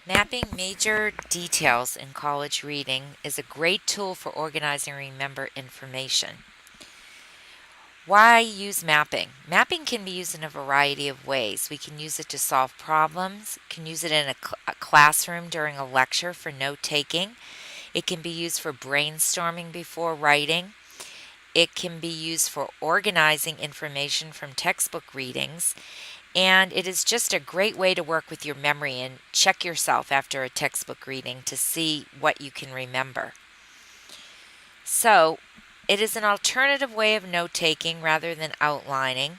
Mapping major details in college reading is a great tool for organizing and remember information. Why use mapping? Mapping can be used in a variety of ways. We can use it to solve problems, can use it in a classroom during a lecture for note taking. It can be used for brainstorming before writing. It can be used for organizing information from textbook readings. And it is just a great way to work with your memory and check yourself after a textbook reading to see what you can remember. So, it is an alternative way of note taking rather than outlining.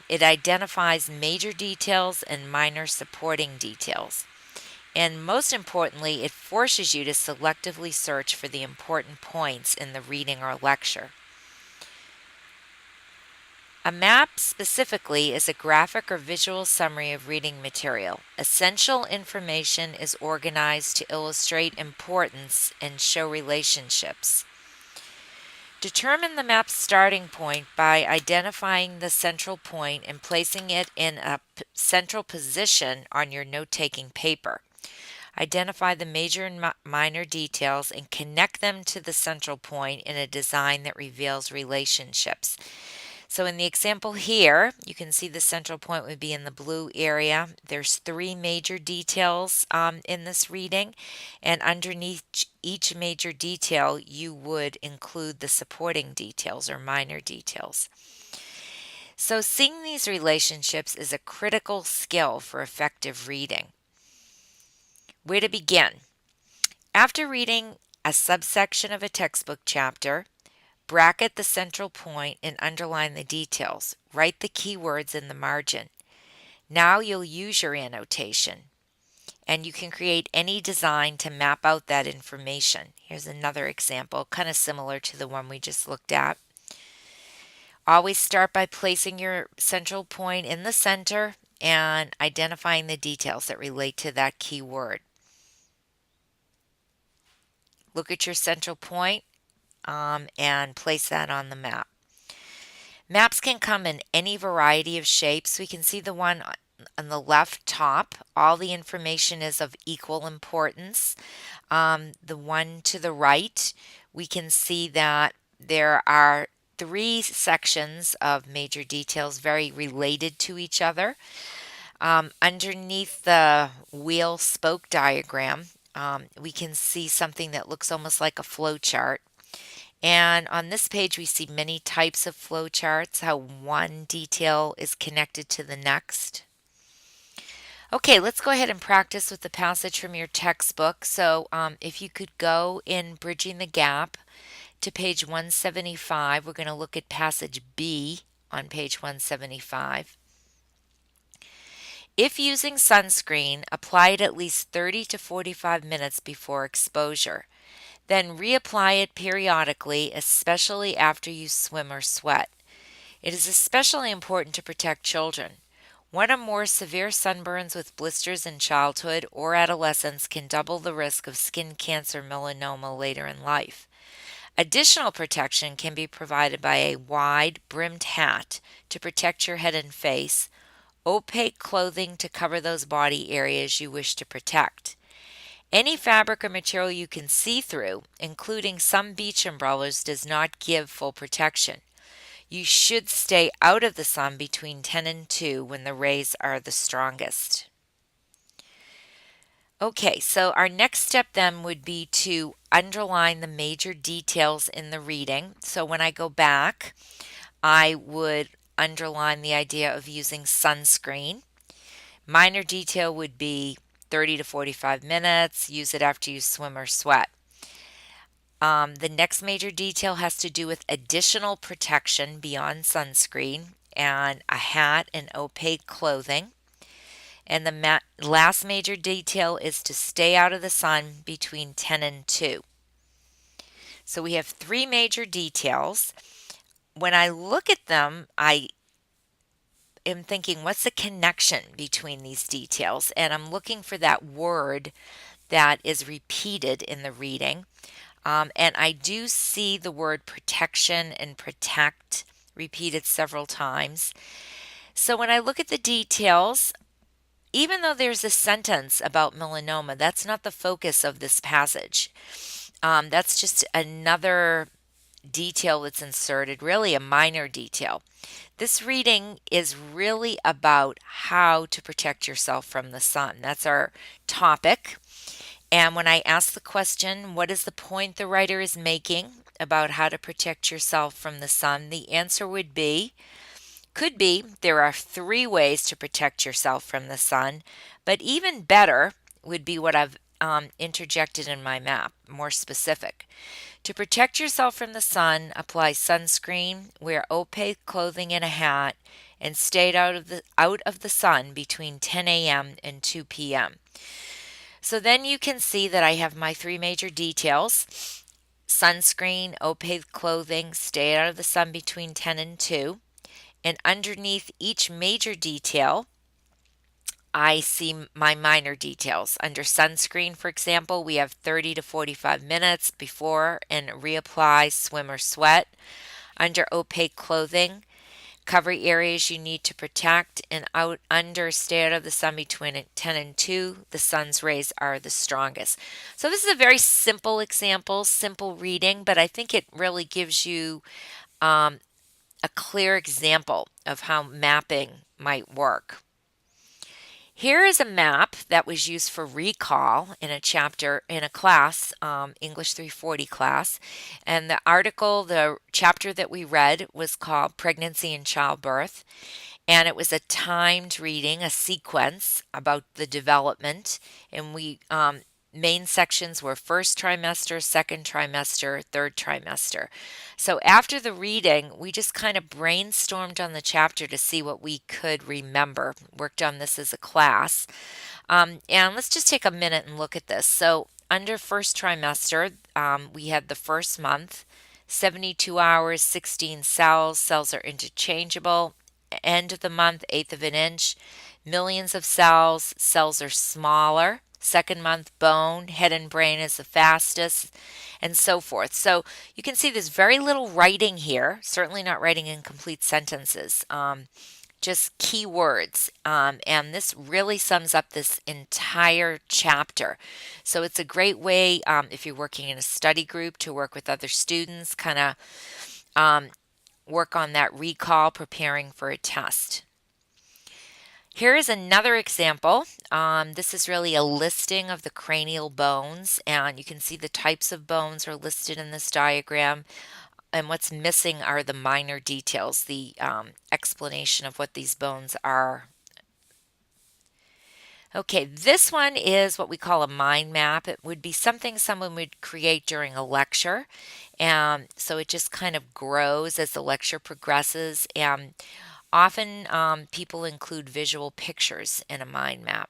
It identifies major details and minor supporting details. And most importantly, it forces you to selectively search for the important points in the reading or lecture. A map specifically is a graphic or visual summary of reading material. Essential information is organized to illustrate importance and show relationships. Determine the map's starting point by identifying the central point and placing it in a central position on your note-taking paper. Identify the major and minor details and connect them to the central point in a design that reveals relationships. So in the example here, you can see the central point would be in the blue area. There's three major details in this reading, and underneath each major detail, you would include the supporting details or minor details. So seeing these relationships is a critical skill for effective reading. Where to begin? After reading a subsection of a textbook chapter, bracket the central point and underline the details. Write the keywords in the margin. Now you'll use your annotation, and you can create any design to map out that information. Here's another example, kind of similar to the one we just looked at. Always start by placing your central point in the center and identifying the details that relate to that keyword. Look at your central point and place that on the map. Maps can come in any variety of shapes. We can see the one on the left top. All the information is of equal importance. The one to the right, we can see that there are three sections of major details very related to each other. Underneath the wheel spoke diagram, we can see something that looks almost like a flow chart. And on this page, we see many types of flow charts, how one detail is connected to the next. Okay, let's go ahead and practice with the passage from your textbook. So if you could go in Bridging the Gap to page 175, we're going to look at passage B on page 175. If using sunscreen, apply it at least 30 to 45 minutes before exposure. Then reapply it periodically, especially after you swim or sweat. It is especially important to protect children. One or more severe sunburns with blisters in childhood or adolescence can double the risk of skin cancer melanoma later in life. Additional protection can be provided by a wide brimmed hat to protect your head and face, opaque clothing to cover those body areas you wish to protect. Any fabric or material you can see through, including some beach umbrellas, does not give full protection. You should stay out of the sun between 10 and 2 when the rays are the strongest. Okay, so our next step then would be to underline the major details in the reading. So when I go back, I would underline the idea of using sunscreen. Minor detail would be 30 to 45 minutes. Use it after you swim or sweat. The next major detail has to do with additional protection beyond sunscreen and a hat and opaque clothing. And the last major detail is to stay out of the sun between 10 and 2. So we have three major details. When I look at them, I am thinking, what's the connection between these details? And I'm looking for that word that is repeated in the reading. And I do see the word protection and protect repeated several times. So when I look at the details, even though there's a sentence about melanoma, that's not the focus of this passage. That's just another detail that's inserted, really a minor detail. This reading is really about how to protect yourself from the sun. That's our topic. And when I ask the question, what is the point the writer is making about how to protect yourself from the sun? The answer could be, there are 3 ways to protect yourself from the sun, but even better would be what I've interjected in my map, more specific. To protect yourself from the sun, apply sunscreen, wear opaque clothing and a hat, and stay out of the sun between 10 a.m. and 2 p.m. So then you can see that I have my 3 major details: sunscreen, opaque clothing, stay out of the sun between 10 and 2. And underneath each major detail, I see my minor details. Under sunscreen, for example, we have 30 to 45 minutes before and reapply, swim or sweat. Under opaque clothing, cover areas you need to protect, and stay out of the sun between 10 and 2. The sun's rays are the strongest. So this is a very simple example, simple reading, but I think it really gives you a clear example of how mapping might work. Here is a map that was used for recall in a chapter in a class, English 340 class. And the chapter that we read was called Pregnancy and Childbirth. And it was a timed reading, a sequence about the development. And main sections were first trimester, second trimester, third trimester. So after the reading, we just kind of brainstormed on the chapter to see what we could remember. Worked on this as a class. And let's just take a minute and look at this. So under first trimester, we had the first month, 72 hours, 16 cells. Cells are interchangeable. End of the month, eighth of an inch, millions of cells. Cells are smaller. Second month, bone, head and brain is the fastest, and so forth. So you can see there's very little writing here, certainly not writing in complete sentences, just key words. And this really sums up this entire chapter. So it's a great way, if you're working in a study group, to work with other students, kind of work on that recall, preparing for a test. Here is another example. This is really a listing of the cranial bones, and you can see the types of bones are listed in this diagram. And what's missing are the minor details, the explanation of what these bones are. Okay, this one is what we call a mind map. It would be something someone would create during a lecture. And so it just kind of grows as the lecture progresses. And often people include visual pictures in a mind map.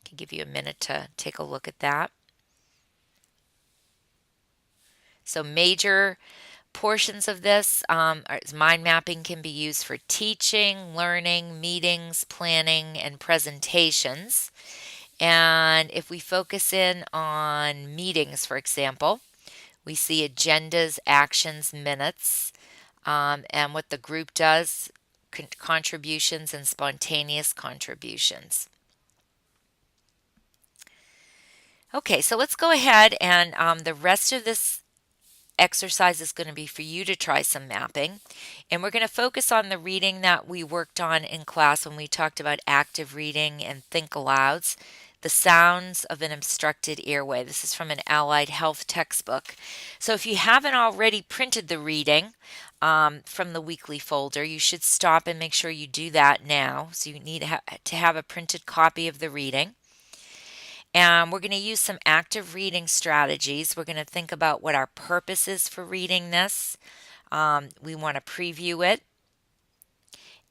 I can give you a minute to take a look at that. So major portions of this mind mapping can be used for teaching, learning, meetings, planning, and presentations. And if we focus in on meetings, for example, we see agendas, actions, minutes, and what the group does, contributions and spontaneous contributions. Okay, so let's go ahead and the rest of this exercise is going to be for you to try some mapping. And we're going to focus on the reading that we worked on in class when we talked about active reading and think alouds. The sounds of an obstructed airway. This is from an allied health textbook. So if you haven't already printed the reading from the weekly folder, you should stop and make sure you do that now. So you need to have a printed copy of the reading. And we're going to use some active reading strategies. We're going to think about what our purpose is for reading this. We want to preview it.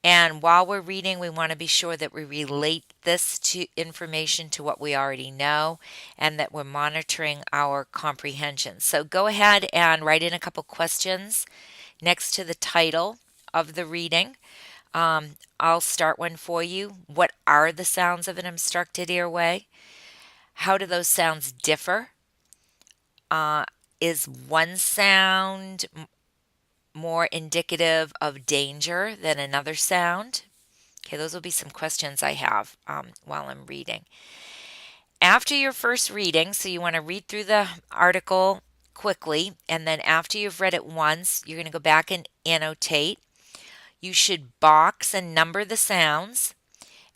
And while we're reading, we want to be sure that we relate this information to what we already know and that we're monitoring our comprehension. So go ahead and write in a couple questions next to the title of the reading. I'll start one for you. What are the sounds of an obstructed airway? How do those sounds differ? Is one sound more indicative of danger than another sound? Okay, those will be some questions I have while I'm reading. After your first reading, so you want to read through the article quickly, and then after you've read it once, you're going to go back and annotate. You should box and number the sounds,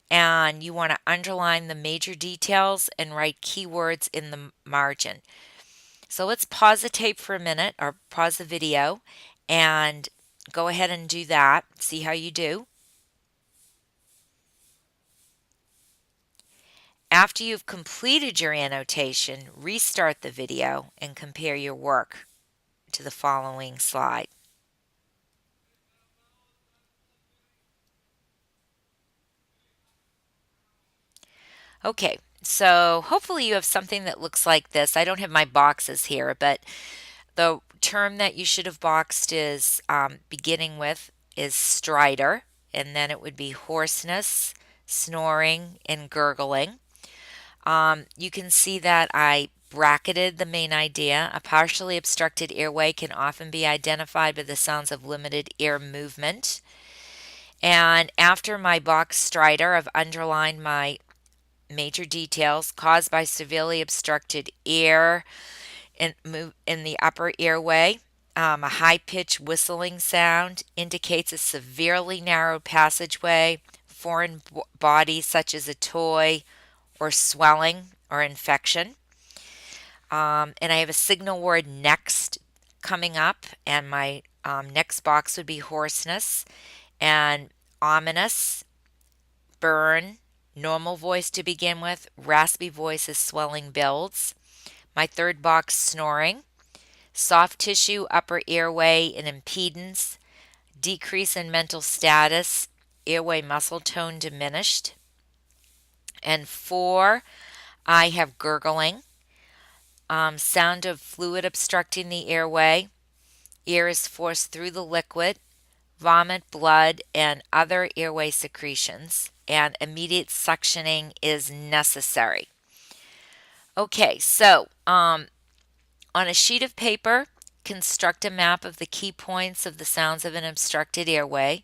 and you want to underline the major details and write keywords in the margin. So let's pause the tape for a minute, or pause the video, and go ahead and do that. See how you do. After you've completed your annotation, restart the video and compare your work to the following slide. Okay, so hopefully you have something that looks like this. I don't have my boxes here, but the term that you should have boxed is beginning with is stridor, and then it would be hoarseness, snoring, and gurgling. You can see that I bracketed the main idea. A partially obstructed airway can often be identified by the sounds of limited air movement. And after my box stridor, I've underlined my major details caused by severely obstructed air in the upper airway. A high-pitched whistling sound indicates a severely narrowed passageway, foreign bodies such as a toy, or swelling or infection. And I have a signal word next coming up, and my next box would be hoarseness and ominous, burn, normal voice to begin with, raspy voice as swelling builds. My third box, snoring, soft tissue, upper airway, and impedance, decrease in mental status, airway muscle tone diminished. And 4, I have gurgling, sound of fluid obstructing the airway, air is forced through the liquid, vomit, blood, and other airway secretions, and immediate suctioning is necessary. Okay, so on a sheet of paper, construct a map of the key points of the sounds of an obstructed airway.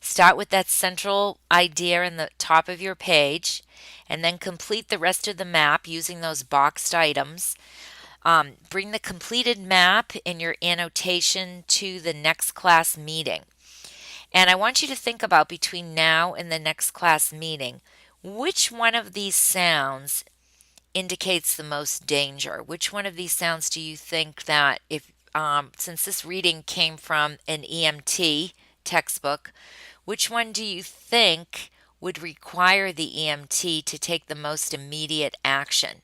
Start with that central idea in the top of your page, and then complete the rest of the map using those boxed items. Bring the completed map in your annotation to the next class meeting. And I want you to think about, between now and the next class meeting, which one of these sounds indicates the most danger? Which one of these sounds do you think that, if since this reading came from an EMT textbook, which one do you think would require the EMT to take the most immediate action?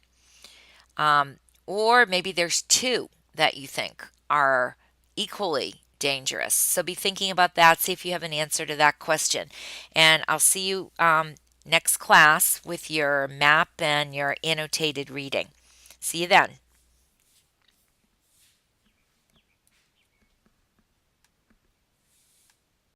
Or maybe there's 2 that you think are equally dangerous. So be thinking about that. See if you have an answer to that question. And I'll see you next class with your map and your annotated reading. See you then.